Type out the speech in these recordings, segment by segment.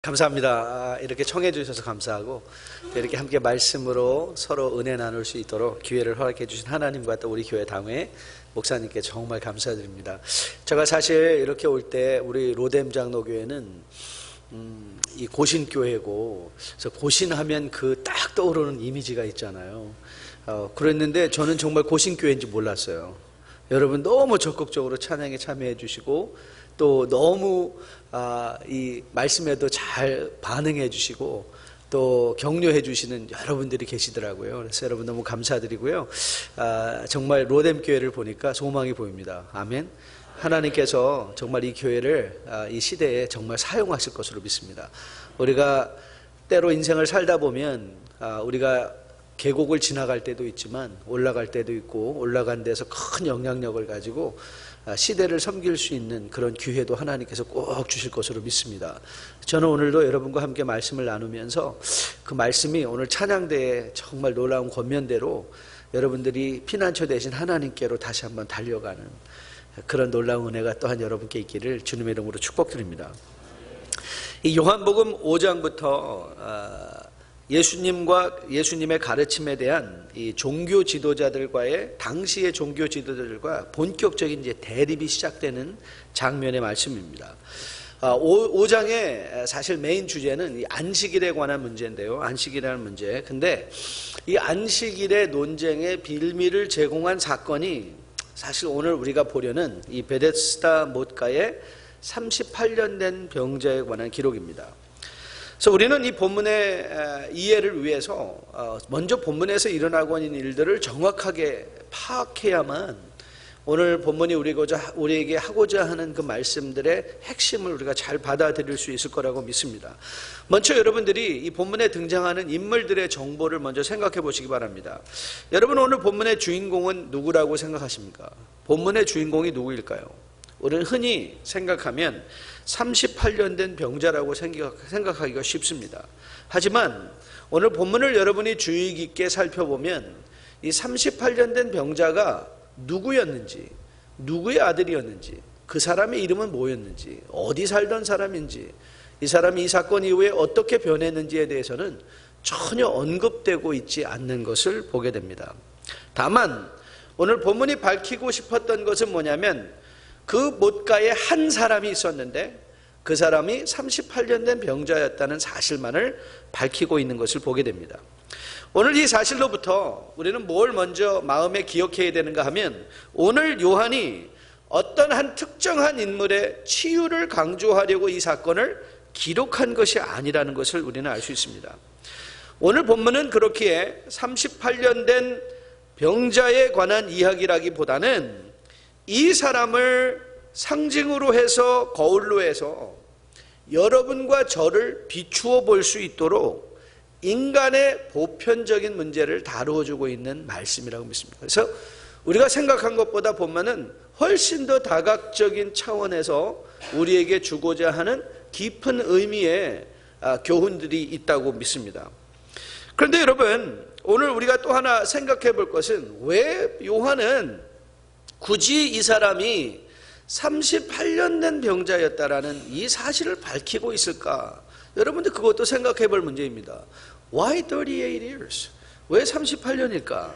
감사합니다. 이렇게 청해 주셔서 감사하고 이렇게 함께 말씀으로 서로 은혜 나눌 수 있도록 기회를 허락해 주신 하나님과 또 우리 교회 당회 목사님께 정말 감사드립니다. 제가 사실 이렇게 올 때 우리 로뎀 장로교회는 이 고신교회고, 그래서 고신하면 그 딱 떠오르는 이미지가 있잖아요. 그랬는데 저는 정말 고신교회인지 몰랐어요. 여러분 너무 적극적으로 찬양에 참여해 주시고 또 너무 이 말씀에도 잘 반응해 주시고 또 격려해 주시는 여러분들이 계시더라고요. 그래서 여러분 너무 감사드리고요. 정말 로뎀 교회를 보니까 소망이 보입니다. 아멘. 하나님께서 정말 이 교회를 이 시대에 정말 사용하실 것으로 믿습니다. 우리가 때로 인생을 살다 보면 우리가 계곡을 지나갈 때도 있지만 올라갈 때도 있고, 올라간 데서 큰 영향력을 가지고 시대를 섬길 수 있는 그런 기회도 하나님께서 꼭 주실 것으로 믿습니다. 저는 오늘도 여러분과 함께 말씀을 나누면서 그 말씀이 오늘 찬양대에 정말 놀라운 권면대로 여러분들이 피난처 되신 하나님께로 다시 한번 달려가는 그런 놀라운 은혜가 또한 여러분께 있기를 주님의 이름으로 축복드립니다. 이 요한복음 5장부터 예수님의 가르침에 대한 이 종교 지도자들과의 당시의 종교 지도자들과 본격적인 이제 대립이 시작되는 장면의 말씀입니다. 5장의 사실 메인 주제는 이 안식일에 관한 문제인데요. 안식일이라는 문제. 근데 이 안식일의 논쟁의 빌미를 제공한 사건이 사실 오늘 우리가 보려는 이 베데스다 못가의 38년 된 병자에 관한 기록입니다. 그래서 우리는 이 본문의 이해를 위해서 먼저 본문에서 일어나고 있는 일들을 정확하게 파악해야만 오늘 본문이 우리에게 하고자 하는 그 말씀들의 핵심을 우리가 잘 받아들일 수 있을 거라고 믿습니다. 먼저 여러분들이 이 본문에 등장하는 인물들의 정보를 먼저 생각해 보시기 바랍니다. 여러분, 오늘 본문의 주인공은 누구라고 생각하십니까? 본문의 주인공이 누구일까요? 우리는 흔히 생각하면 38년 된 병자라고 생각하기가 쉽습니다. 하지만 오늘 본문을 여러분이 주의 깊게 살펴보면 이 38년 된 병자가 누구였는지, 누구의 아들이었는지, 그 사람의 이름은 뭐였는지, 어디 살던 사람인지, 이 사람이 이 사건 이후에 어떻게 변했는지에 대해서는 전혀 언급되고 있지 않는 것을 보게 됩니다. 다만 오늘 본문이 밝히고 싶었던 것은 뭐냐면 그 못가에 한 사람이 있었는데 그 사람이 38년 된 병자였다는 사실만을 밝히고 있는 것을 보게 됩니다. 오늘 이 사실로부터 우리는 뭘 먼저 마음에 기억해야 되는가 하면 오늘 요한이 어떤 한 특정한 인물의 치유를 강조하려고 이 사건을 기록한 것이 아니라는 것을 우리는 알 수 있습니다. 오늘 본문은 그렇기에 38년 된 병자에 관한 이야기라기보다는 이 사람을 상징으로 해서 거울로 해서 여러분과 저를 비추어 볼 수 있도록 인간의 보편적인 문제를 다루어 주고 있는 말씀이라고 믿습니다. 그래서 우리가 생각한 것보다 보면은 훨씬 더 다각적인 차원에서 우리에게 주고자 하는 깊은 의미의 교훈들이 있다고 믿습니다. 그런데 여러분, 오늘 우리가 또 하나 생각해 볼 것은 왜 요한은 굳이 이 사람이 38년 된 병자였다라는 이 사실을 밝히고 있을까? 여러분들 그것도 생각해 볼 문제입니다. Why 38 years? 왜 38년일까?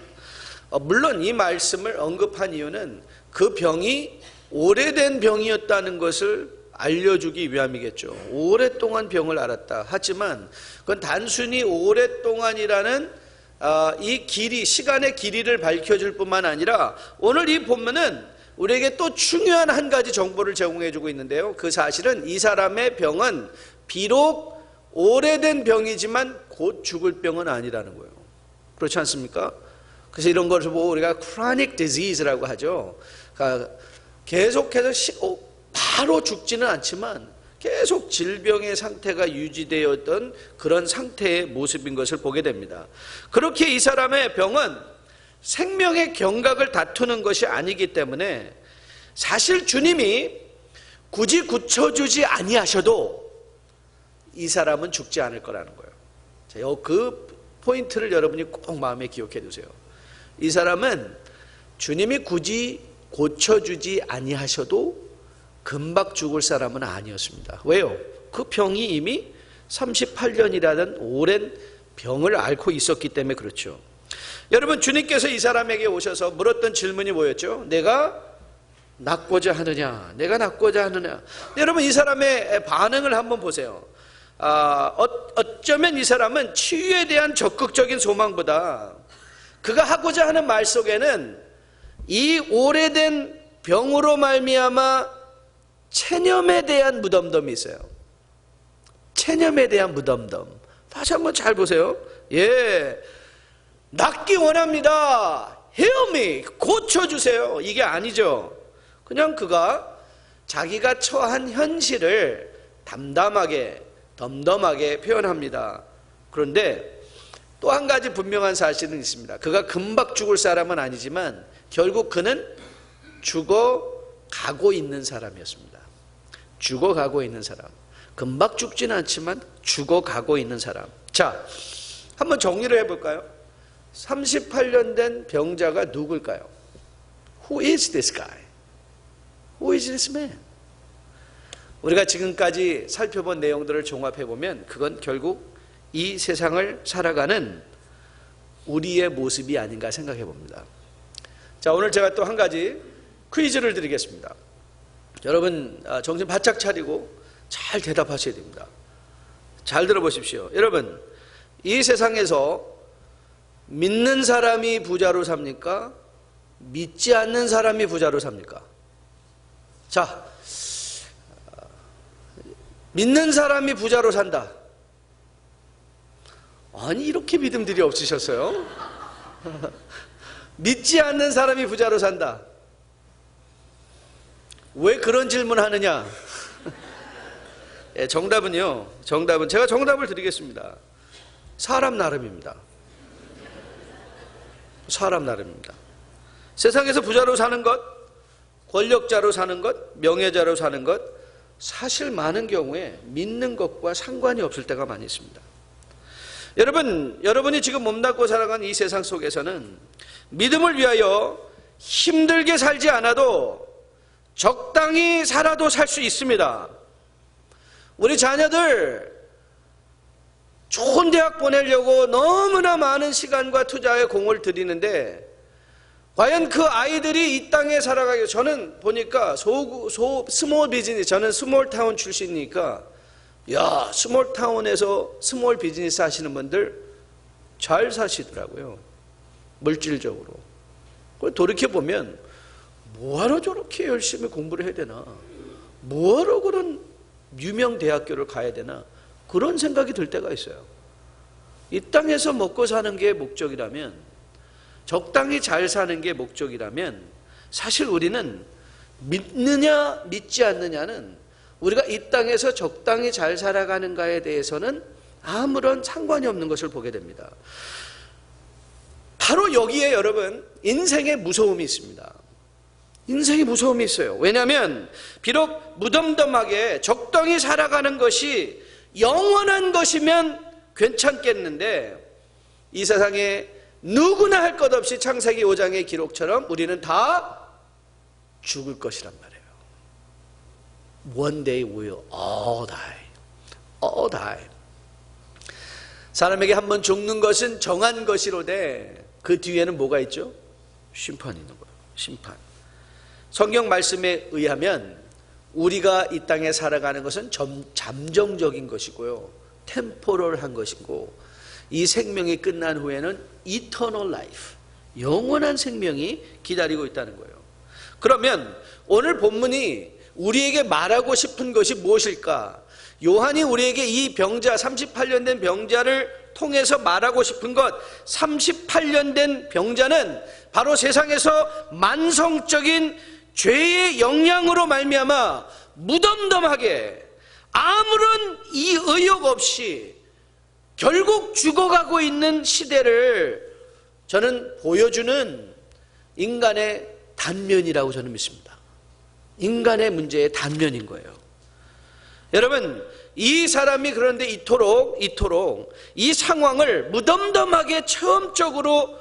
물론 이 말씀을 언급한 이유는 그 병이 오래된 병이었다는 것을 알려주기 위함이겠죠. 오랫동안 병을 앓았다. 하지만 그건 단순히 오랫동안이라는 이 길이, 시간의 길이를 밝혀줄 뿐만 아니라 오늘 이 본문은 우리에게 또 중요한 한 가지 정보를 제공해 주고 있는데요. 그 사실은 이 사람의 병은 비록 오래된 병이지만 곧 죽을 병은 아니라는 거예요. 그렇지 않습니까? 그래서 이런 것을 보고 우리가 chronic disease라고 하죠. 그러니까 계속해서 바로 죽지는 않지만 계속 질병의 상태가 유지되었던 그런 상태의 모습인 것을 보게 됩니다. 그렇게 이 사람의 병은 생명의 경각을 다투는 것이 아니기 때문에 사실 주님이 굳이 고쳐주지 아니하셔도 이 사람은 죽지 않을 거라는 거예요. 그 포인트를 여러분이 꼭 마음에 기억해 두세요. 이 사람은 주님이 굳이 고쳐주지 아니하셔도 금방 죽을 사람은 아니었습니다. 왜요? 그 병이 이미 38년이라는 오랜 병을 앓고 있었기 때문에 그렇죠. 여러분, 주님께서 이 사람에게 오셔서 물었던 질문이 뭐였죠? 내가 낫고자 하느냐? 내가 낫고자 하느냐? 여러분, 이 사람의 반응을 한번 보세요. 어쩌면 이 사람은 치유에 대한 적극적인 소망보다 그가 하고자 하는 말 속에는 이 오래된 병으로 말미암아 체념에 대한 무덤덤이 있어요. 체념에 대한 무덤덤. 다시 한번 잘 보세요. 예, 낫기 원합니다. Heal me, 고쳐주세요. 이게 아니죠. 그냥 그가 자기가 처한 현실을 담담하게, 덤덤하게 표현합니다. 그런데 또 한 가지 분명한 사실은 있습니다. 그가 금방 죽을 사람은 아니지만 결국 그는 죽어가고 있는 사람이었습니다. 죽어가고 있는 사람. 금방 죽지는 않지만 죽어가고 있는 사람. 자, 한번 정리를 해볼까요? 38년 된 병자가 누굴까요? Who is this guy? Who is this man? 우리가 지금까지 살펴본 내용들을 종합해보면 그건 결국 이 세상을 살아가는 우리의 모습이 아닌가 생각해봅니다. 자, 오늘 제가 또 한 가지 퀴즈를 드리겠습니다. 여러분, 정신 바짝 차리고 잘 대답하셔야 됩니다. 잘 들어보십시오. 여러분, 이 세상에서 믿는 사람이 부자로 삽니까? 믿지 않는 사람이 부자로 삽니까? 자, 믿는 사람이 부자로 산다. 아니, 이렇게 믿음들이 없으셨어요? 믿지 않는 사람이 부자로 산다. 왜 그런 질문 하느냐? 예, 정답은요, 제가 정답을 드리겠습니다. 사람 나름입니다. 사람 나름입니다. 세상에서 부자로 사는 것, 권력자로 사는 것, 명예자로 사는 것, 사실 많은 경우에 믿는 것과 상관이 없을 때가 많이 있습니다. 여러분이 지금 몸담고 살아가는 이 세상 속에서는 믿음을 위하여 힘들게 살지 않아도 적당히 살아도 살 수 있습니다. 우리 자녀들 좋은 대학 보내려고 너무나 많은 시간과 투자에 공을 들이는데 과연 그 아이들이 이 땅에 살아가기, 저는 보니까 스몰 비즈니스, 저는 스몰 타운 출신이니까, 야, 스몰 타운에서 스몰 비즈니스 하시는 분들 잘 사시더라고요. 물질적으로. 돌이켜보면 뭐하러 저렇게 열심히 공부를 해야 되나, 뭐하러 그런 유명 대학교를 가야 되나, 그런 생각이 들 때가 있어요. 이 땅에서 먹고 사는 게 목적이라면, 적당히 잘 사는 게 목적이라면, 사실 우리는 믿느냐 믿지 않느냐는 우리가 이 땅에서 적당히 잘 살아가는가에 대해서는 아무런 상관이 없는 것을 보게 됩니다. 바로 여기에 여러분, 인생의 무서움이 있습니다. 인생의 무서움이 있어요. 왜냐하면 비록 무덤덤하게 적당히 살아가는 것이 영원한 것이면 괜찮겠는데, 이 세상에 누구나 할 것 없이 창세기 5장의 기록처럼 우리는 다 죽을 것이란 말이에요. One day we will all die. All die. 사람에게 한번 죽는 것은 정한 것이로되 그 뒤에는 뭐가 있죠? 심판이 있는 거예요. 심판. 성경 말씀에 의하면 우리가 이 땅에 살아가는 것은 잠정적인 것이고요, 템포럴한 것이고, 이 생명이 끝난 후에는 eternal life, 영원한 생명이 기다리고 있다는 거예요. 그러면 오늘 본문이 우리에게 말하고 싶은 것이 무엇일까? 요한이 우리에게 이 병자, 38년 된 병자를 통해서 말하고 싶은 것, 38년 된 병자는 바로 세상에서 만성적인 죄의 영향으로 말미암아 무덤덤하게 아무런 이 의욕 없이 결국 죽어가고 있는 시대를 저는 보여주는 인간의 단면이라고 저는 믿습니다. 인간의 문제의 단면인 거예요. 여러분, 이 사람이 그런데 이토록 이 상황을 무덤덤하게 체험적으로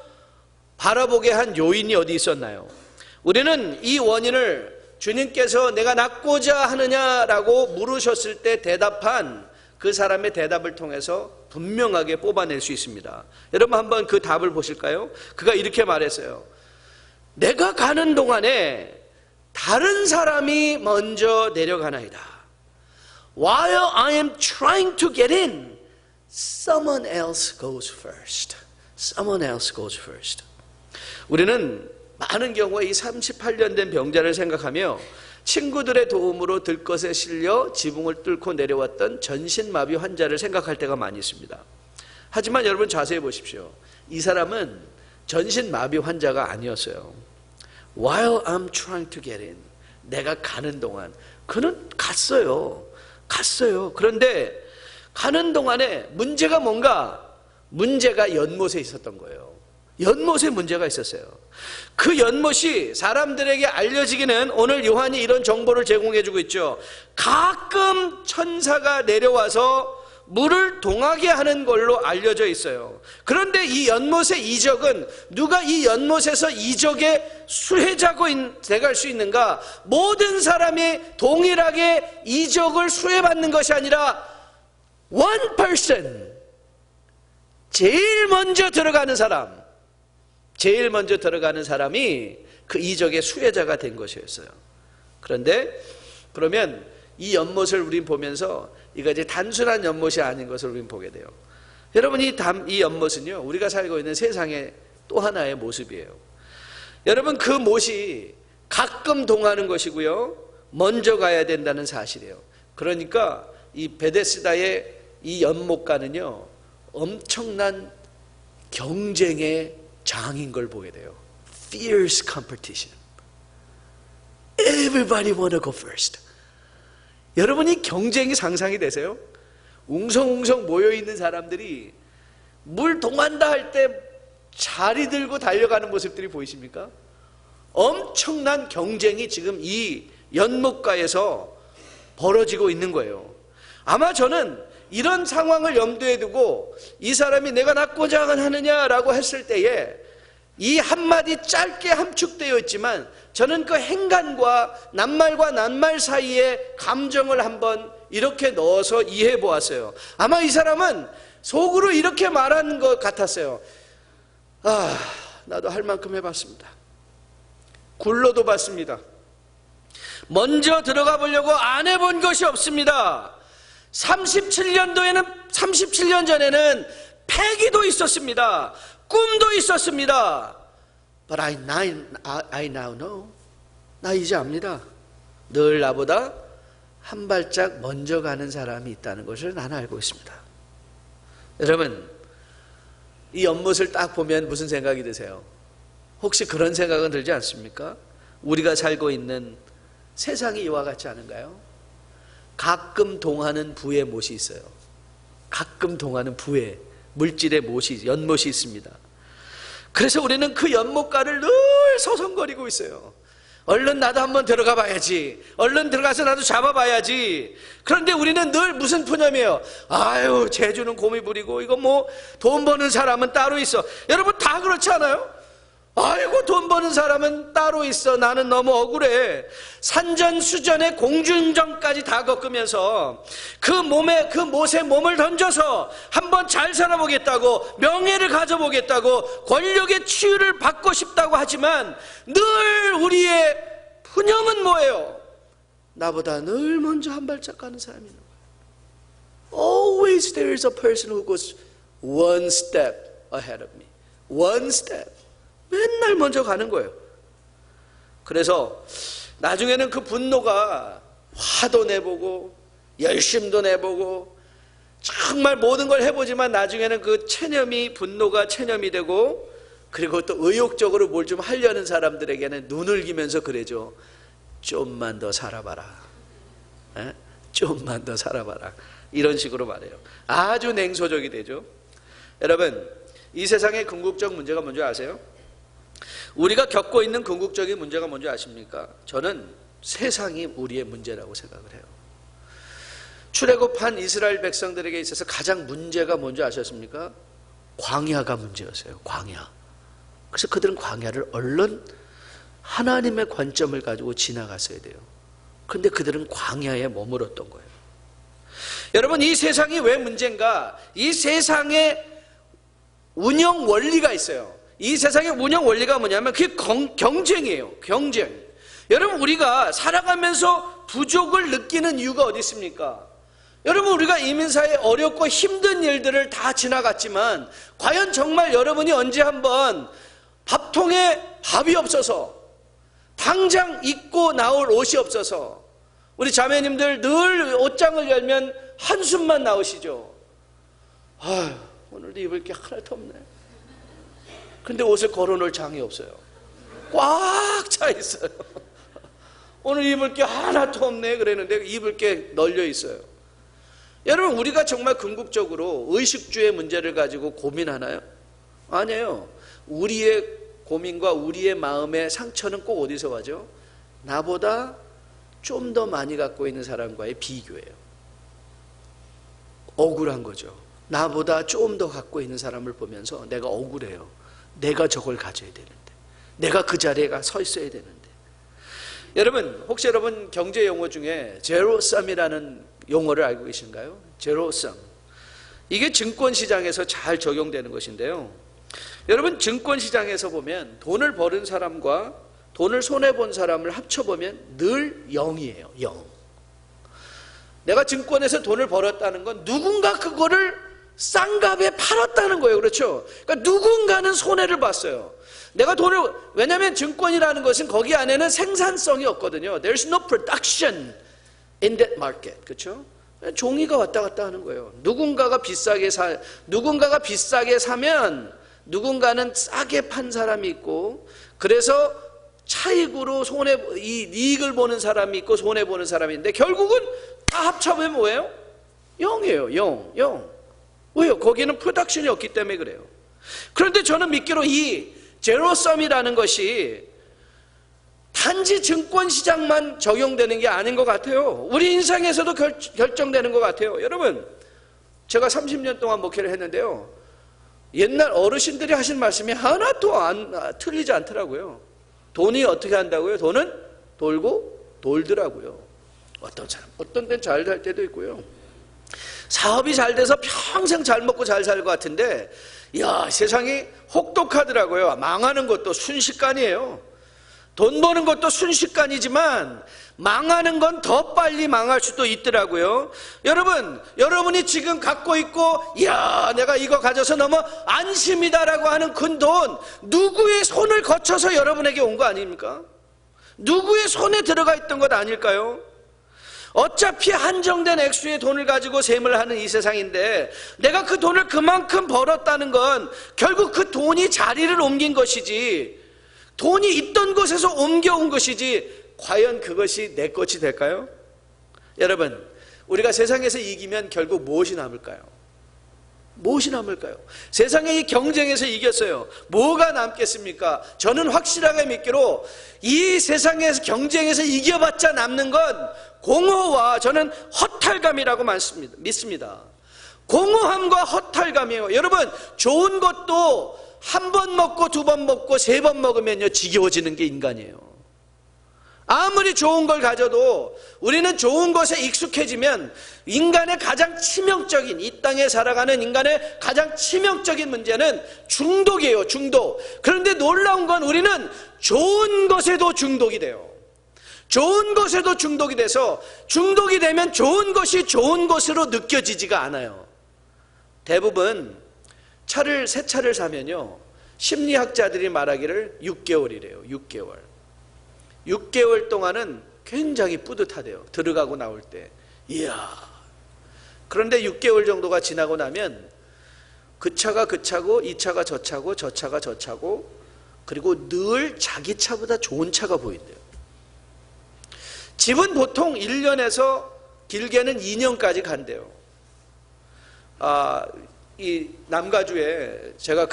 바라보게 한 요인이 어디 있었나요? 우리는 이 원인을 주님께서 내가 낫고자 하느냐라고 물으셨을 때 대답한 그 사람의 대답을 통해서 분명하게 뽑아낼 수 있습니다. 여러분 한번 그 답을 보실까요? 그가 이렇게 말했어요. 내가 가는 동안에 다른 사람이 먼저 내려가나이다. While I am trying to get in, someone else goes first. Someone else goes first. 우리는 많은 경우에 이 38년 된 병자를 생각하며 친구들의 도움으로 들것에 실려 지붕을 뚫고 내려왔던 전신마비 환자를 생각할 때가 많이 있습니다. 하지만 여러분 자세히 보십시오. 이 사람은 전신마비 환자가 아니었어요. While I'm trying to get in, 내가 가는 동안 그는 갔어요. 그런데 가는 동안에 문제가 뭔가? 문제가 연못에 있었던 거예요. 연못에 문제가 있었어요. 그 연못이 사람들에게 알려지기는 오늘 요한이 이런 정보를 제공해주고 있죠. 가끔 천사가 내려와서 물을 동하게 하는 걸로 알려져 있어요. 그런데 이 연못의 이적은 누가 이 연못에서 이적의 수혜자고 돼갈 수 있는가? 모든 사람이 동일하게 이적을 수혜받는 것이 아니라 one person, 제일 먼저 들어가는 사람이 그 이적의 수혜자가 된 것이었어요. 그런데 그러면 이 연못을 우린 보면서 이거 이제 단순한 연못이 아닌 것을 우린 보게 돼요. 여러분 이 연못은요, 우리가 살고 있는 세상의 또 하나의 모습이에요. 여러분 그 못이 가끔 동하는 것이고요, 먼저 가야 된다는 사실이에요. 그러니까 이 베데스다의 이 연못가는요, 엄청난 경쟁의 장인 걸 보게 돼요. Fierce competition. Everybody wanna go first. 여러분이 경쟁이 상상이 되세요? 웅성웅성 모여있는 사람들이 물 동한다 할 때 자리 들고 달려가는 모습들이 보이십니까? 엄청난 경쟁이 지금 이 연못가에서 벌어지고 있는 거예요. 아마 저는 이런 상황을 염두에 두고 이 사람이 내가 낫고자 하느냐라고 했을 때에 이 한마디 짧게 함축되어 있지만 저는 그 행간과 낱말 사이에 감정을 한번 이렇게 넣어서 이해해 보았어요. 아마 이 사람은 속으로 이렇게 말하는 것 같았어요. 나도 할 만큼 해봤습니다. 굴러도 봤습니다. 먼저 들어가 보려고 안 해본 것이 없습니다. 37년 전에는 패기도 있었습니다. 꿈도 있었습니다. But I now know. 나 이제 압니다. 늘 나보다 한 발짝 먼저 가는 사람이 있다는 것을 나는 알고 있습니다. 여러분, 이 연못을 딱 보면 무슨 생각이 드세요? 혹시 그런 생각은 들지 않습니까? 우리가 살고 있는 세상이 이와 같지 않은가요? 가끔 동하는 부의 못이 있어요. 가끔 동하는 부의 물질의 못이, 연못이 있습니다. 그래서 우리는 그 연못가를 늘 서성거리고 있어요. 얼른 나도 한번 들어가 봐야지. 얼른 들어가서 나도 잡아봐야지. 그런데 우리는 늘 무슨 푸념이에요? 아유, 제주는 곰이 부리고 이거 뭐 돈 버는 사람은 따로 있어. 여러분 다 그렇지 않아요? 아이고, 돈 버는 사람은 따로 있어. 나는 너무 억울해. 산전수전의 공중전까지 다 겪으면서 그 못에 몸을 던져서 한번 잘 살아보겠다고, 명예를 가져보겠다고, 권력의 치유를 받고 싶다고 하지만 늘 우리의 푸념은 뭐예요? 나보다 늘 먼저 한 발짝 가는 사람이 있는 거예요. Always there is a person who goes one step ahead of me. One step. 맨날 먼저 가는 거예요. 그래서 나중에는 그 분노가 화도 내보고 열심도 내보고 정말 모든 걸 해보지만 나중에는 그 분노가 체념이 되고, 그리고 또 의욕적으로 뭘 좀 하려는 사람들에게는 눈을 기면서 그래죠. 좀만 더 살아봐라. 좀만 더 살아봐라. 이런 식으로 말해요. 아주 냉소적이 되죠. 여러분, 이 세상의 궁극적 문제가 뭔지 아세요? 우리가 겪고 있는 궁극적인 문제가 뭔지 아십니까? 저는 세상이 우리의 문제라고 생각을 해요. 출애굽한 이스라엘 백성들에게 있어서 가장 문제가 뭔지 아셨습니까? 광야가 문제였어요. 광야. 그래서 그들은 광야를 얼른 하나님의 관점을 가지고 지나갔어야 돼요. 그런데 그들은 광야에 머물렀던 거예요. 여러분, 이 세상이 왜 문제인가? 이 세상의 운영 원리가 있어요. 이 세상의 운영 원리가 뭐냐면 그게 경쟁이에요. 경쟁. 여러분, 우리가 살아가면서 부족을 느끼는 이유가 어디 있습니까? 여러분, 우리가 이민사의 어렵고 힘든 일들을 다 지나갔지만 과연 정말 여러분이 언제 한번 밥통에 밥이 없어서, 당장 입고 나올 옷이 없어서, 우리 자매님들 늘 옷장을 열면 한숨만 나오시죠. 아휴, 오늘도 입을 게 하나도 없네. 근데 옷을 걸어놓을 장이 없어요. 꽉 차 있어요. 오늘 입을 게 하나도 없네 그랬는데 입을 게 널려 있어요. 여러분, 우리가 정말 궁극적으로 의식주의 문제를 가지고 고민하나요? 아니에요. 우리의 고민과 우리의 마음의 상처는 꼭 어디서 가죠? 나보다 좀 더 많이 갖고 있는 사람과의 비교예요. 억울한 거죠. 나보다 좀 더 갖고 있는 사람을 보면서 내가 억울해요. 내가 저걸 가져야 되는데, 내가 그 자리에 서 있어야 되는데. 여러분, 혹시 여러분 경제 용어 중에 제로섬이라는 용어를 알고 계신가요? 제로섬. 이게 증권시장에서 잘 적용되는 것인데요. 여러분, 증권시장에서 보면 돈을 버는 사람과 돈을 손해본 사람을 합쳐보면 늘 0이에요. 0. 내가 증권에서 돈을 벌었다는 건 누군가 그거를 싼 값에 팔았다는 거예요. 그렇죠? 그러니까 누군가는 손해를 봤어요. 내가 돈을, 왜냐하면 증권이라는 것은 거기 안에는 생산성이 없거든요. There's no production in that market. 그렇죠? 종이가 왔다 갔다 하는 거예요. 누군가가 비싸게 사면 누군가는 싸게 판 사람이 있고, 그래서 차익으로 이익을 보는 사람이 있고 손해 보는 사람이 있는데, 결국은 다 합쳐보면 뭐예요? 0이에요. 0. 왜요? 거기는 프로덕션이 없기 때문에 그래요. 그런데 저는 믿기로 이 제로섬이라는 것이 단지 증권시장만 적용되는 게 아닌 것 같아요. 우리 인생에서도 결정되는 것 같아요. 여러분, 제가 30년 동안 목회를 했는데요, 옛날 어르신들이 하신 말씀이 하나도 틀리지 않더라고요. 돈이 어떻게 한다고요? 돈은 돌고 돌더라고요. 어떤 사람, 어떤 데는 잘 살 때도 있고요. 사업이 잘 돼서 평생 잘 먹고 잘 살 것 같은데, 야, 세상이 혹독하더라고요. 망하는 것도 순식간이에요. 돈 버는 것도 순식간이지만 망하는 건 더 빨리 망할 수도 있더라고요. 여러분, 여러분이 지금 갖고 있고, 야, 내가 이거 가져서 너무 안심이다라고 하는 큰 돈, 누구의 손을 거쳐서 여러분에게 온 거 아닙니까? 누구의 손에 들어가 있던 것 아닐까요? 어차피 한정된 액수의 돈을 가지고 셈을 하는 이 세상인데, 내가 그 돈을 그만큼 벌었다는 건 결국 그 돈이 자리를 옮긴 것이지, 돈이 있던 곳에서 옮겨온 것이지, 과연 그것이 내 것이 될까요? 여러분, 우리가 세상에서 이기면 결국 무엇이 남을까요? 무엇이 남을까요? 세상의 이 경쟁에서 이겼어요. 뭐가 남겠습니까? 저는 확실하게 믿기로 이 세상에서 경쟁에서 이겨봤자 남는 건 공허와, 저는 허탈감이라고 믿습니다. 공허함과 허탈감이에요. 여러분, 좋은 것도 한 번 먹고 두 번 먹고 세 번 먹으면요, 지겨워지는 게 인간이에요. 아무리 좋은 걸 가져도 우리는 좋은 것에 익숙해지면 인간의 가장 치명적인, 이 땅에 살아가는 인간의 가장 치명적인 문제는 중독이에요. 중독. 그런데 놀라운 건 우리는 좋은 것에도 중독이 돼요. 좋은 것에도 중독이 돼서, 중독이 되면 좋은 것이 좋은 것으로 느껴지지가 않아요. 대부분 새 차를 사면요, 심리학자들이 말하기를 6개월이래요. 6개월 동안은 굉장히 뿌듯하대요. 들어가고 나올 때. 이야. 그런데 6개월 정도가 지나고 나면 그 차가 그 차고, 이 차가 저 차고, 저 차가 저 차고, 그리고 늘 자기 차보다 좋은 차가 보인대요. 집은 보통 1년에서 길게는 2년까지 간대요. 이 남가주에 제가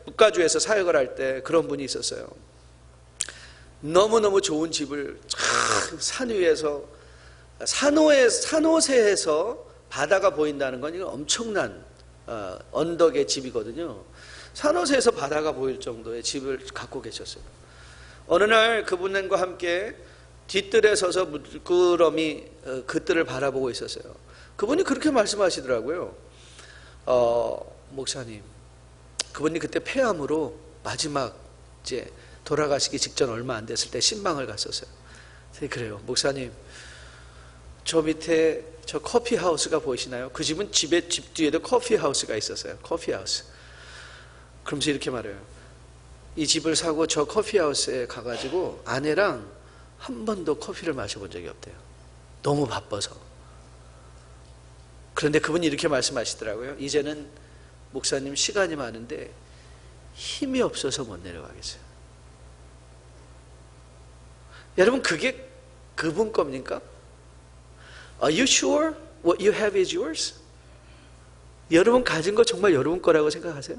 북가주에서 사역을 할 때 그런 분이 있었어요. 너무너무 좋은 집을 산 위에서, 산호세에서 바다가 보인다는 건 이건 엄청난 언덕의 집이거든요. 산호세에서 바다가 보일 정도의 집을 갖고 계셨어요. 어느 날 그분과 함께 뒷뜰에 서서 물끄러미 그 뜰을 바라보고 있었어요. 그분이 그렇게 말씀하시더라고요. 목사님, 그분이 그때 폐암으로 마지막 이제 돌아가시기 직전 얼마 안 됐을 때 신방을 갔었어요. 그래요. 목사님, 저 밑에 저 커피 하우스가 보이시나요? 그 집은 집 뒤에도 커피 하우스가 있었어요. 커피 하우스. 그러면서 이렇게 말해요. 이 집을 사고 저 커피 하우스에 가가지고 아내랑 한 번도 커피를 마셔본 적이 없대요. 너무 바빠서. 그런데 그분이 이렇게 말씀하시더라고요. 이제는 목사님 시간이 많은데 힘이 없어서 못 내려가겠어요. 여러분, 그게 그분 겁니까? Are you sure what you have is yours? 여러분 가진 거 정말 여러분 거라고 생각하세요?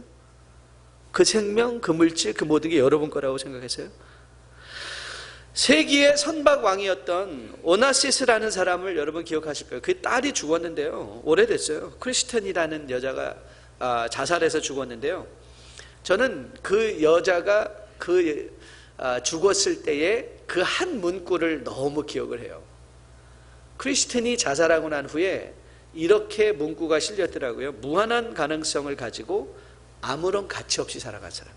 그 생명, 그 물질, 그 모든 게 여러분 거라고 생각하세요? 세기의 선박왕이었던 오나시스라는 사람을 여러분 기억하실 거예요. 그 딸이 죽었는데요. 오래됐어요. 크리스텐이라는 여자가 자살해서 죽었는데요. 저는 그 여자가 죽었을 때의 그 한 문구를 너무 기억을 해요. 크리스텐이 자살하고 난 후에 이렇게 문구가 실렸더라고요. 무한한 가능성을 가지고 아무런 가치 없이 살아간 사람.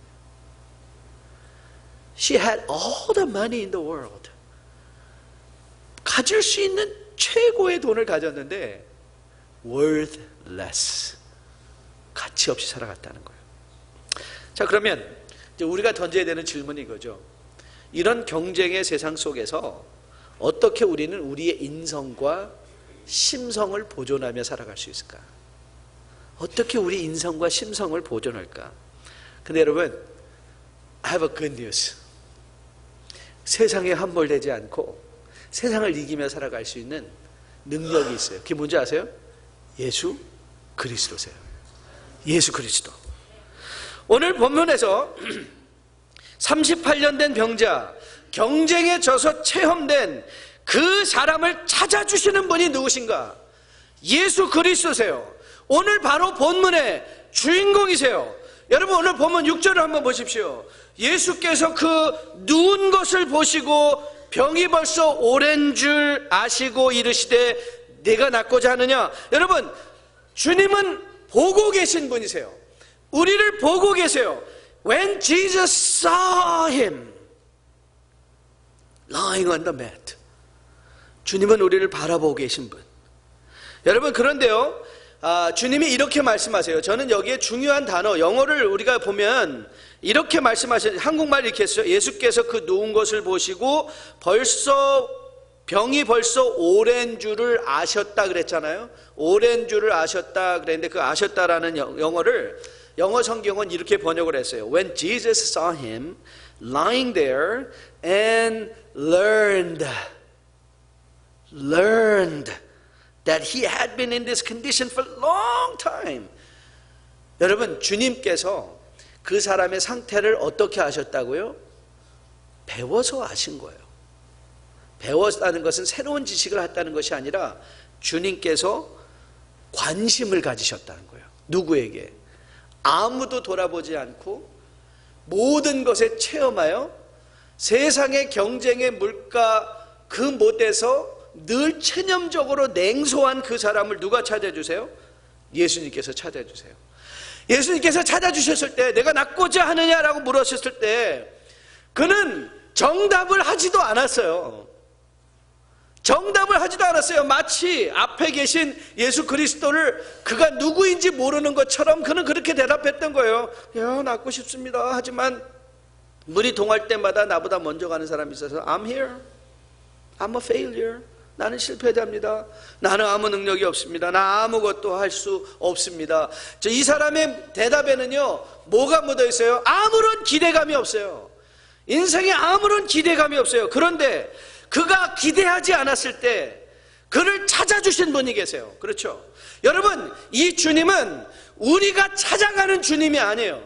She had all the money in the world. 가질 수 있는 최고의 돈을 가졌는데 worthless. 가치 없이 살아갔다는 거예요. 자, 그러면 이제 우리가 던져야 되는 질문이 이거죠. 이런 경쟁의 세상 속에서 어떻게 우리는 우리의 인성과 심성을 보존하며 살아갈 수 있을까? 어떻게 우리 인성과 심성을 보존할까? 근데 여러분, I have a good news. 세상에 함몰되지 않고 세상을 이기며 살아갈 수 있는 능력이 있어요. 그게 뭔지 아세요? 예수 그리스도세요. 예수 그리스도. 오늘 본문에서 38년 된 병자, 경쟁에 져서 체험된 그 사람을 찾아주시는 분이 누구신가? 예수 그리스도세요. 오늘 바로 본문의 주인공이세요. 여러분, 오늘 본문 6절을 한번 보십시오. 예수께서 그 누운 것을 보시고 병이 벌써 오랜 줄 아시고 이르시되 내가 낫고자 하느냐. 여러분, 주님은 보고 계신 분이세요. 우리를 보고 계세요. When Jesus saw him lying on the mat, 주님은 우리를 바라보고 계신 분. 여러분, 그런데요, 주님이 이렇게 말씀하세요. 저는 여기에 중요한 단어, 영어를 우리가 보면 이렇게 말씀하셔요. 한국말 이렇게 했어요. 예수께서 그 누운 것을 보시고 병이 벌써 오랜 줄을 아셨다 그랬잖아요. 오랜 줄을 아셨다 그랬는데 그 아셨다라는 영어 성경은 이렇게 번역을 했어요. When Jesus saw him lying there and learned that he had been in this condition for a long time. 여러분, 주님께서 그 사람의 상태를 어떻게 아셨다고요? 배워서 아신 거예요. 배웠다는 것은 새로운 지식을 했다는 것이 아니라 주님께서 관심을 가지셨다는 거예요. 누구에게? 아무도 돌아보지 않고 모든 것에 체험하여 세상의 경쟁의 물가 그 못에서 늘 체념적으로 냉소한 그 사람을 누가 찾아주세요? 예수님께서 찾아주세요. 예수님께서 찾아주셨을 때 내가 낫고자 하느냐라고 물으셨을 때 그는 정답을 하지도 않았어요. 정답을 하지도 않았어요. 마치 앞에 계신 예수 그리스도를 그가 누구인지 모르는 것처럼 그는 그렇게 대답했던 거예요. 야, 낫고 싶습니다. 하지만 물이 동할 때마다 나보다 먼저 가는 사람이 있어서 I'm here. I'm a failure. 나는 실패자입니다. 나는 아무 능력이 없습니다. 나 아무것도 할 수 없습니다. 이 사람의 대답에는요, 뭐가 묻어 있어요? 아무런 기대감이 없어요. 인생에 아무런 기대감이 없어요. 그런데 그가 기대하지 않았을 때 그를 찾아주신 분이 계세요. 그렇죠? 여러분, 이 주님은 우리가 찾아가는 주님이 아니에요.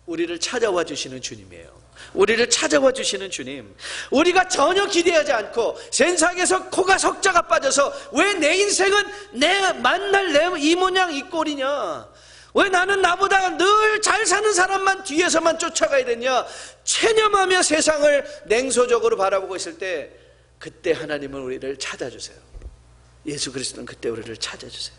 우리를 찾아와 주시는 주님이에요. 우리를 찾아와 주시는 주님. 우리가 전혀 기대하지 않고 세상에서 코가 석자가 빠져서 왜 내 인생은 내 만날 내 이 모양 이 꼴이냐, 왜 나는 나보다 늘 잘 사는 사람만 뒤에서만 쫓아가야 되냐 체념하며 세상을 냉소적으로 바라보고 있을 때 그때 하나님은 우리를 찾아주세요. 예수 그리스도는 그때 우리를 찾아주세요.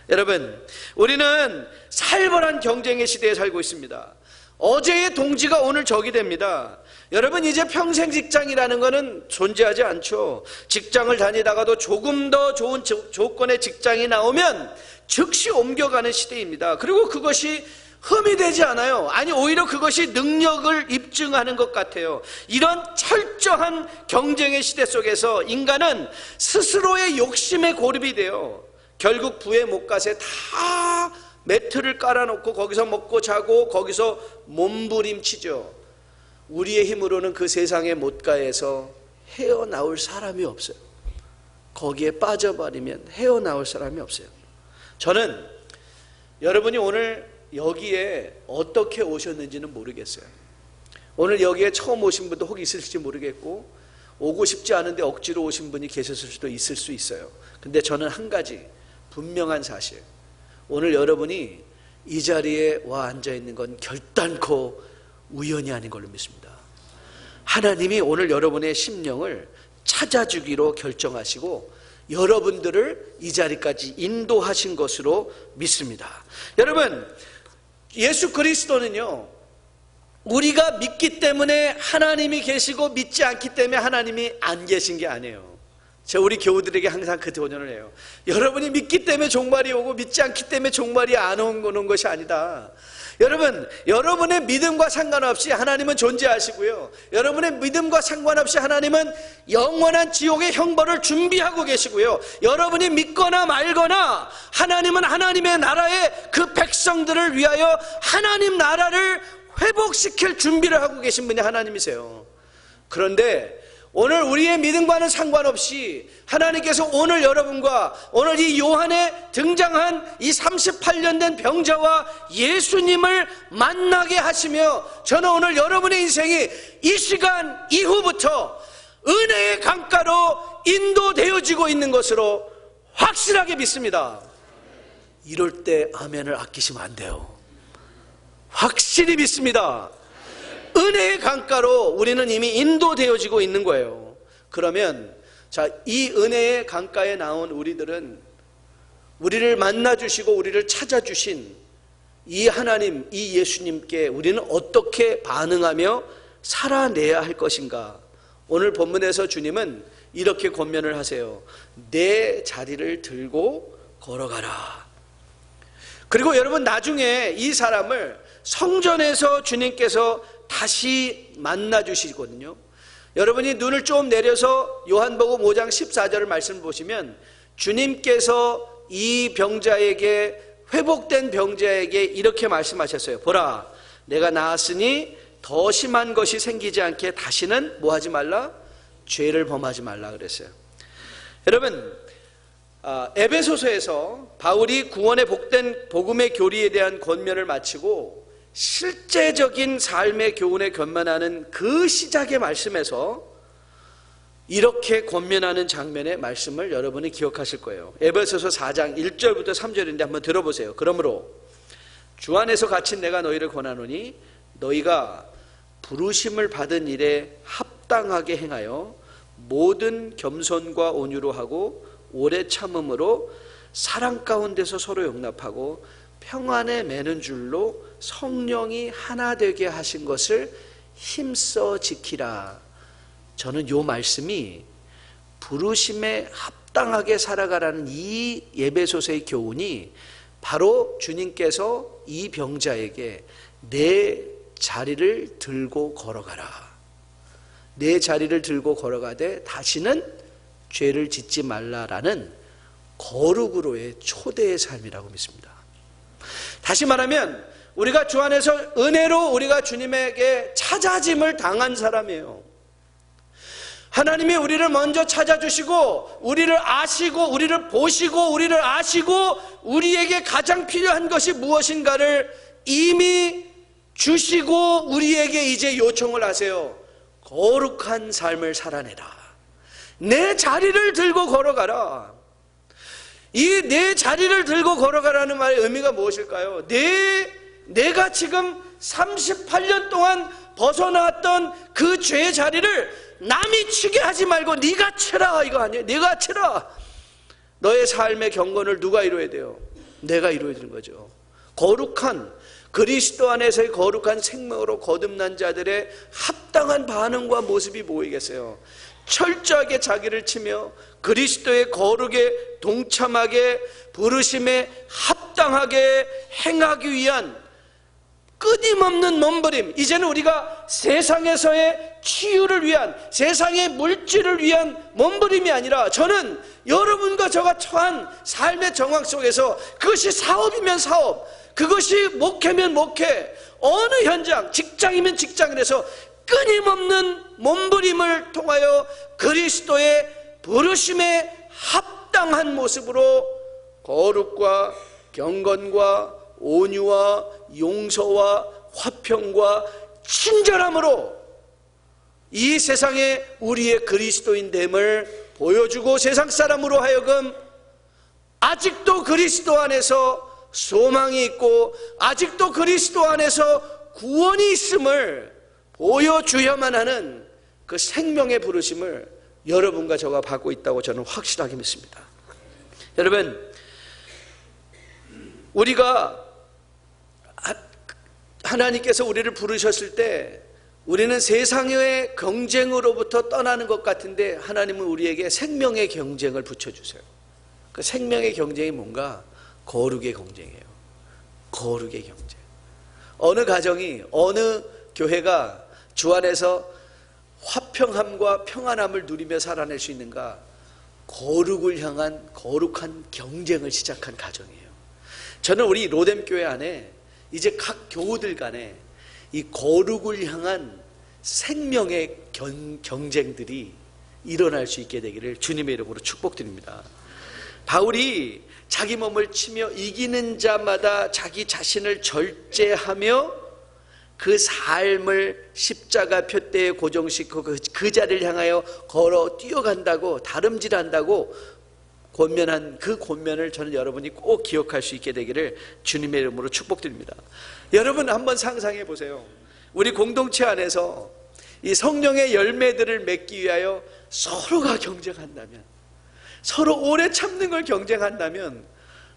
여러분, 우리는 살벌한 경쟁의 시대에 살고 있습니다. 어제의 동지가 오늘 적이 됩니다. 여러분, 이제 평생 직장이라는 것은 존재하지 않죠. 직장을 다니다가도 조금 더 좋은 조건의 직장이 나오면 즉시 옮겨가는 시대입니다. 그리고 그것이 흠이 되지 않아요. 아니, 오히려 그것이 능력을 입증하는 것 같아요. 이런 철저한 경쟁의 시대 속에서 인간은 스스로의 욕심에 고립이 돼요. 결국 부의 못갓에 다 매트를 깔아놓고 거기서 먹고 자고 거기서 몸부림치죠. 우리의 힘으로는 그 세상의 못가에서 헤어나올 사람이 없어요. 거기에 빠져버리면 헤어나올 사람이 없어요. 저는 여러분이 오늘 여기에 어떻게 오셨는지는 모르겠어요. 오늘 여기에 처음 오신 분도 혹 있을지 모르겠고, 오고 싶지 않은데 억지로 오신 분이 계셨을 수도 있을 수 있어요. 근데 저는 한 가지 분명한 사실, 오늘 여러분이 이 자리에 와 앉아 있는 건 결단코 우연이 아닌 걸로 믿습니다. 하나님이 오늘 여러분의 심령을 찾아주기로 결정하시고 여러분들을 이 자리까지 인도하신 것으로 믿습니다. 여러분, 예수 그리스도는요, 우리가 믿기 때문에 하나님이 계시고 믿지 않기 때문에 하나님이 안 계신 게 아니에요. 제가 우리 교우들에게 항상 그 도전을 해요. 여러분이 믿기 때문에 종말이 오고 믿지 않기 때문에 종말이 안 오는 것이 아니다. 여러분, 여러분의 믿음과 상관없이 하나님은 존재하시고요, 여러분의 믿음과 상관없이 하나님은 영원한 지옥의 형벌을 준비하고 계시고요, 여러분이 믿거나 말거나 하나님은 하나님의 나라의 그 백성들을 위하여 하나님 나라를 회복시킬 준비를 하고 계신 분이 하나님이세요. 그런데 오늘 우리의 믿음과는 상관없이 하나님께서 오늘 여러분과 오늘 이 요한에 등장한 이 38년 된 병자와 예수님을 만나게 하시며, 저는 오늘 여러분의 인생이 이 시간 이후부터 은혜의 강가로 인도되어지고 있는 것으로 확실하게 믿습니다. 이럴 때 아멘을 아끼시면 안 돼요. 확실히 믿습니다. 은혜의 강가로 우리는 이미 인도되어지고 있는 거예요. 그러면 자, 이 은혜의 강가에 나온 우리들은 우리를 만나주시고 우리를 찾아주신 이 하나님, 이 예수님께 우리는 어떻게 반응하며 살아내야 할 것인가? 오늘 본문에서 주님은 이렇게 권면을 하세요. 내 자리를 들고 걸어가라. 그리고 여러분, 나중에 이 사람을 성전에서 주님께서 다시 만나 주시거든요. 여러분이 눈을 좀 내려서 요한복음 5장 14절을 말씀 보시면 주님께서 이 병자에게, 회복된 병자에게 이렇게 말씀하셨어요. 보라, 내가 나았으니 더 심한 것이 생기지 않게 다시는 뭐 하지 말라? 죄를 범하지 말라 그랬어요. 여러분, 에베소서에서 바울이 구원의 복된 복음의 교리에 대한 권면을 마치고 실제적인 삶의 교훈에 견만하는 그 시작의 말씀에서 이렇게 권면하는 장면의 말씀을 여러분이 기억하실 거예요. 에베소서 4장 1절부터 3절인데 한번 들어보세요. 그러므로 주 안에서 갇힌 내가 너희를 권하노니 너희가 부르심을 받은 일에 합당하게 행하여 모든 겸손과 온유로 하고 오래 참음으로 사랑 가운데서 서로 용납하고 평안에 매는 줄로 성령이 하나 되게 하신 것을 힘써 지키라. 저는 이 말씀이 부르심에 합당하게 살아가라는 이 에베소서의 교훈이 바로 주님께서 이 병자에게 내 자리를 들고 걸어가라, 내 자리를 들고 걸어가되 다시는 죄를 짓지 말라라는 거룩으로의 초대의 삶이라고 믿습니다. 다시 말하면 우리가 주 안에서 은혜로 우리가 주님에게 찾아짐을 당한 사람이에요. 하나님이 우리를 먼저 찾아주시고 우리를 아시고 우리를 보시고 우리를 아시고 우리에게 가장 필요한 것이 무엇인가를 이미 주시고 우리에게 이제 요청을 하세요. 거룩한 삶을 살아내라. 내 자리를 들고 걸어가라. 이 내 자리를 들고 걸어가라는 말의 의미가 무엇일까요? 내가 지금 38년 동안 벗어났던 그 죄의 자리를 남이 치게 하지 말고 네가 치라, 이거 아니에요. 네가 치라. 너의 삶의 경건을 누가 이루어야 돼요? 내가 이루어야 되는 거죠. 거룩한 그리스도 안에서의 거룩한 생명으로 거듭난 자들의 합당한 반응과 모습이 뭐이겠어요? 철저하게 자기를 치며 그리스도의 거룩에 동참하게 부르심에 합당하게 행하기 위한 끊임없는 몸부림. 이제는 우리가 세상에서의 치유를 위한, 세상의 물질을 위한 몸부림이 아니라, 저는 여러분과 저가 처한 삶의 정황 속에서 그것이 사업이면 사업, 그것이 목회면 목회, 어느 현장, 직장이면 직장에서 끊임없는 몸부림을 통하여 그리스도의 부르심에 합당한 모습으로 거룩과 경건과 온유와 용서와 화평과 친절함으로 이 세상에 우리의 그리스도인됨을 보여주고 세상 사람으로 하여금 아직도 그리스도 안에서 소망이 있고 아직도 그리스도 안에서 구원이 있음을 보여주야만 하는 그 생명의 부르심을 여러분과 저가 받고 있다고 저는 확실하게 믿습니다. 여러분, 우리가 하나님께서 우리를 부르셨을 때 우리는 세상의 경쟁으로부터 떠나는 것 같은데 하나님은 우리에게 생명의 경쟁을 붙여주세요. 그 생명의 경쟁이 뭔가? 거룩의 경쟁이에요. 거룩의 경쟁. 어느 가정이, 어느 교회가 주 안에서 화평함과 평안함을 누리며 살아낼 수 있는가? 거룩을 향한 거룩한 경쟁을 시작한 가정이에요. 저는 우리 로뎀교회 안에 이제 각 교우들 간에 이 거룩을 향한 생명의 경쟁들이 일어날 수 있게 되기를 주님의 이름으로 축복드립니다. 바울이 자기 몸을 치며 이기는 자마다 자기 자신을 절제하며 그 삶을 십자가 표대에 고정시키고 그 자리를 향하여 걸어 뛰어간다고, 다름질한다고 권면한 그 권면을 저는 여러분이 꼭 기억할 수 있게 되기를 주님의 이름으로 축복드립니다. 여러분 한번 상상해 보세요. 우리 공동체 안에서 이 성령의 열매들을 맺기 위하여 서로가 경쟁한다면, 서로 오래 참는 걸 경쟁한다면,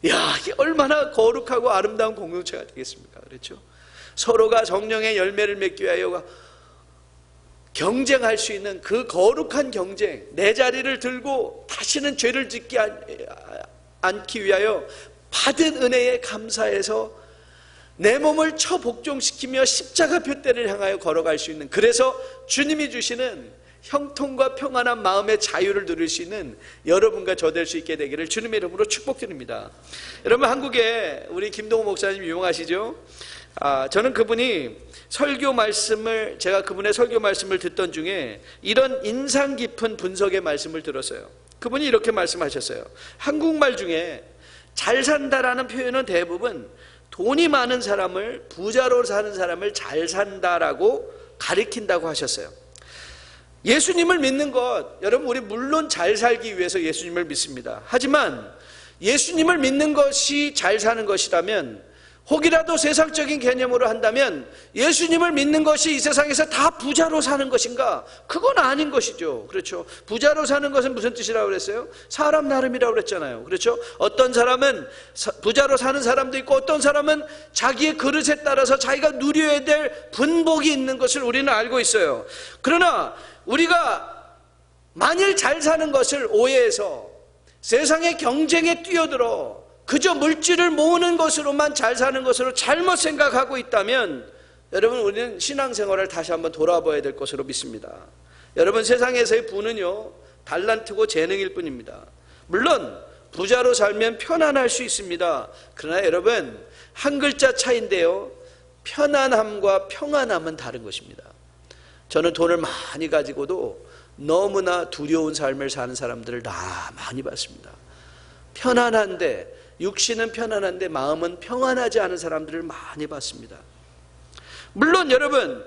야, 이게 얼마나 거룩하고 아름다운 공동체가 되겠습니까? 그렇죠? 서로가 성령의 열매를 맺기 위하여 경쟁할 수 있는 그 거룩한 경쟁, 내 자리를 들고 다시는 죄를 짓지 않기 위하여 받은 은혜에 감사해서 내 몸을 처복종시키며 십자가 표대를 향하여 걸어갈 수 있는, 그래서 주님이 주시는 형통과 평안한 마음의 자유를 누릴 수 있는 여러분과 저 될 수 있게 되기를 주님의 이름으로 축복드립니다. 여러분, 한국에 우리 김동호 목사님 유명하시죠? 저는 그분이 제가 그분의 설교 말씀을 듣던 중에 이런 인상 깊은 분석의 말씀을 들었어요. 그분이 이렇게 말씀하셨어요. 한국말 중에 잘 산다라는 표현은 대부분 돈이 많은 사람을, 부자로 사는 사람을 잘 산다라고 가리킨다고 하셨어요. 예수님을 믿는 것, 여러분, 우리 물론 잘 살기 위해서 예수님을 믿습니다. 하지만 예수님을 믿는 것이 잘 사는 것이라면, 혹이라도 세상적인 개념으로 한다면 예수님을 믿는 것이 이 세상에서 다 부자로 사는 것인가? 그건 아닌 것이죠. 그렇죠? 부자로 사는 것은 무슨 뜻이라고 그랬어요? 사람 나름이라고 그랬잖아요. 그렇죠? 어떤 사람은 부자로 사는 사람도 있고, 어떤 사람은 자기의 그릇에 따라서 자기가 누려야 될 분복이 있는 것을 우리는 알고 있어요. 그러나 우리가 만일 잘 사는 것을 오해해서 세상의 경쟁에 뛰어들어 그저 물질을 모으는 것으로만 잘 사는 것으로 잘못 생각하고 있다면, 여러분, 우리는 신앙생활을 다시 한번 돌아봐야 될 것으로 믿습니다. 여러분, 세상에서의 부는요, 달란트고 재능일 뿐입니다. 물론 부자로 살면 편안할 수 있습니다. 그러나 여러분, 한 글자 차이인데요, 편안함과 평안함은 다른 것입니다. 저는 돈을 많이 가지고도 너무나 두려운 삶을 사는 사람들을 많이 봤습니다. 편안한데, 육신은 편안한데 마음은 평안하지 않은 사람들을 많이 봤습니다. 물론 여러분,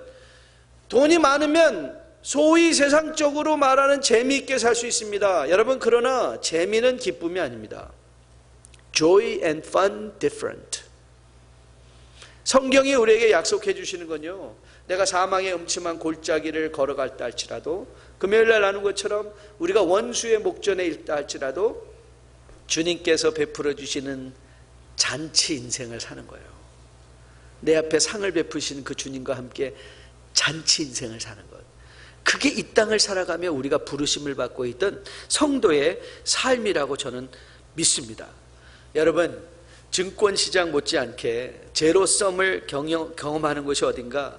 돈이 많으면 소위 세상적으로 말하는 재미있게 살 수 있습니다. 여러분, 그러나 재미는 기쁨이 아닙니다. Joy and fun different. 성경이 우리에게 약속해 주시는 건요, 내가 사망의 음침한 골짜기를 걸어갈 때 할지라도, 금요일날 나눈 것처럼 우리가 원수의 목전에 있다 할지라도 주님께서 베풀어 주시는 잔치 인생을 사는 거예요. 내 앞에 상을 베푸시는 그 주님과 함께 잔치 인생을 사는 것, 그게 이 땅을 살아가며 우리가 부르심을 받고 있던 성도의 삶이라고 저는 믿습니다. 여러분, 증권시장 못지않게 제로섬을 경험하는 곳이 어딘가?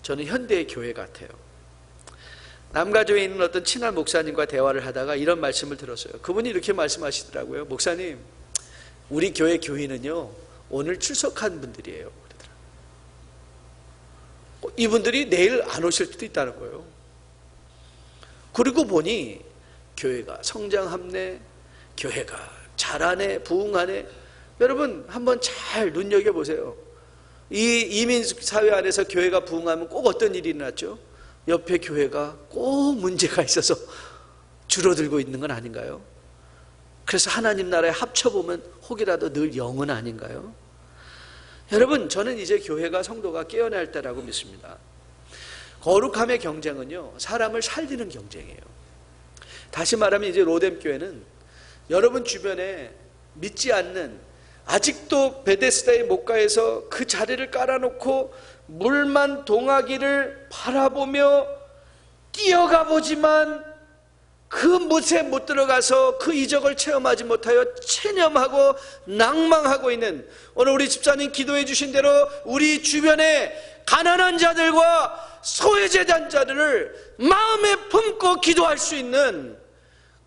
저는 현대의 교회 같아요. 남가주에 있는 어떤 친한 목사님과 대화를 하다가 이런 말씀을 들었어요. 그분이 이렇게 말씀하시더라고요. 목사님, 우리 교회 교인은요, 오늘 출석한 분들이에요. 이분들이 내일 안 오실 수도 있다는 거예요. 그리고 보니 교회가 성장하네, 교회가 잘하네, 부흥하네. 여러분 한번 잘 눈여겨보세요. 이 이민사회 안에서 교회가 부흥하면 꼭 어떤 일이 일어났죠? 옆에 교회가 꼭 문제가 있어서 줄어들고 있는 건 아닌가요? 그래서 하나님 나라에 합쳐보면 혹이라도 늘 영은 아닌가요? 여러분, 저는 이제 교회가, 성도가 깨어날 때라고 믿습니다. 거룩함의 경쟁은요, 사람을 살리는 경쟁이에요. 다시 말하면 이제 로뎀교회는 여러분 주변에 믿지 않는, 아직도 베데스다의 목가에서 그 자리를 깔아놓고 물만 동하기를 바라보며 뛰어가 보지만 그 못에 못 들어가서 그 이적을 체험하지 못하여 체념하고 낭망하고 있는, 오늘 우리 집사님 기도해 주신 대로 우리 주변에 가난한 자들과 소외재단자들을 마음에 품고 기도할 수 있는,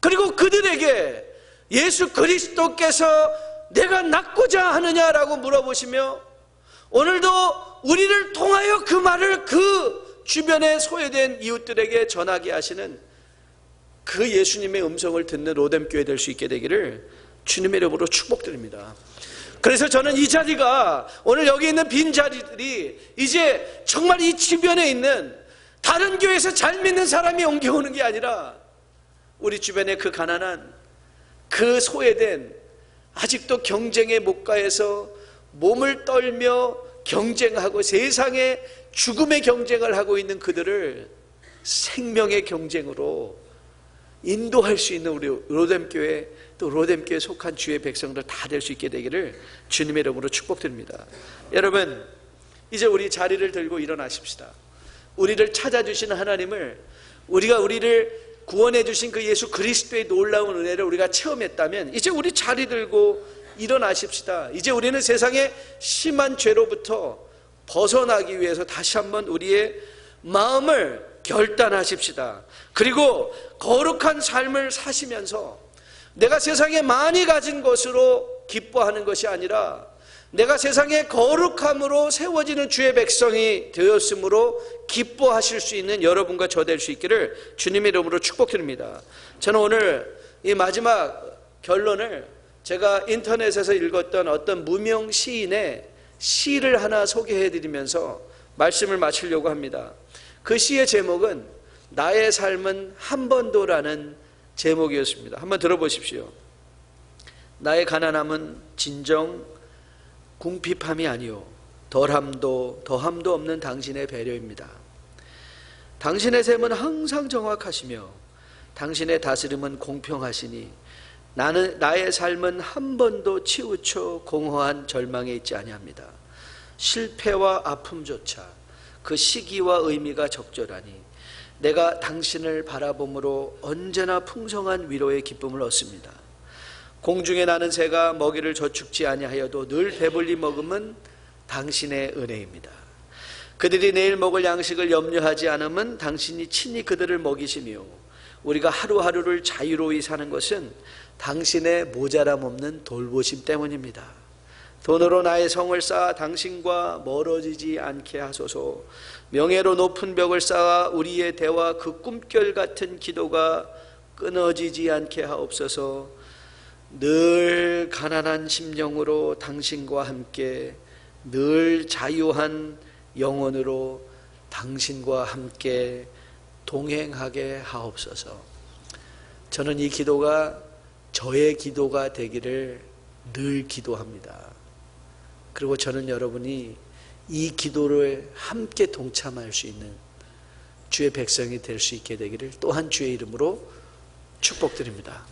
그리고 그들에게 예수 그리스도께서 내가 낫고자 하느냐라고 물어보시며 오늘도 우리를 통하여 그 말을 그 주변에 소외된 이웃들에게 전하게 하시는 그 예수님의 음성을 듣는 로뎀교회 될 수 있게 되기를 주님의 이름으로 축복드립니다. 그래서 저는 이 자리가, 오늘 여기 있는 빈 자리들이 이제 정말 이 주변에 있는 다른 교회에서 잘 믿는 사람이 옮겨오는 게 아니라 우리 주변에 그 가난한, 그 소외된, 아직도 경쟁의 목가에서 몸을 떨며 경쟁하고 세상에 죽음의 경쟁을 하고 있는 그들을 생명의 경쟁으로 인도할 수 있는 우리 로뎀교회, 또 로뎀교회에 속한 주의 백성들 다 될 수 있게 되기를 주님의 이름으로 축복드립니다. 여러분, 이제 우리 자리를 들고 일어나십시다. 우리를 찾아주시는 하나님을, 우리를 구원해 주신 그 예수 그리스도의 놀라운 은혜를 우리가 체험했다면 이제 우리 자리 들고 일어나십시다. 이제 우리는 세상의 심한 죄로부터 벗어나기 위해서 다시 한번 우리의 마음을 결단하십시다. 그리고 거룩한 삶을 사시면서 내가 세상에 많이 가진 것으로 기뻐하는 것이 아니라 내가 세상에 거룩함으로 세워지는 주의 백성이 되었으므로 기뻐하실 수 있는 여러분과 저 될 수 있기를 주님의 이름으로 축복드립니다. 저는 오늘 이 마지막 결론을 제가 인터넷에서 읽었던 어떤 무명 시인의 시를 하나 소개해드리면서 말씀을 마치려고 합니다. 그 시의 제목은 나의 삶은 한 번도라는 제목이었습니다. 한번 들어보십시오. 나의 가난함은 진정 궁핍함이 아니요 덜함도 더함도 없는 당신의 배려입니다. 당신의 셈은 항상 정확하시며 당신의 다스림은 공평하시니 나의 삶은 한 번도 치우쳐 공허한 절망에 있지 아니합니다. 실패와 아픔조차 그 시기와 의미가 적절하니 내가 당신을 바라봄으로 언제나 풍성한 위로의 기쁨을 얻습니다. 공중에 나는 새가 먹이를 저축지 아니하여도 늘 배불리 먹음은 당신의 은혜입니다. 그들이 내일 먹을 양식을 염려하지 않으면 당신이 친히 그들을 먹이시며 우리가 하루하루를 자유로이 사는 것은 당신의 모자람 없는 돌보심 때문입니다. 돈으로 나의 성을 쌓아 당신과 멀어지지 않게 하소서. 명예로 높은 벽을 쌓아 우리의 대화 그 꿈결 같은 기도가 끊어지지 않게 하옵소서. 늘 가난한 심령으로 당신과 함께 늘 자유한 영혼으로 당신과 함께 동행하게 하옵소서. 저는 이 기도가 저의 기도가 되기를 늘 기도합니다. 그리고 저는 여러분이 이 기도를 함께 동참할 수 있는 주의 백성이 될 수 있게 되기를 또한 주의 이름으로 축복드립니다.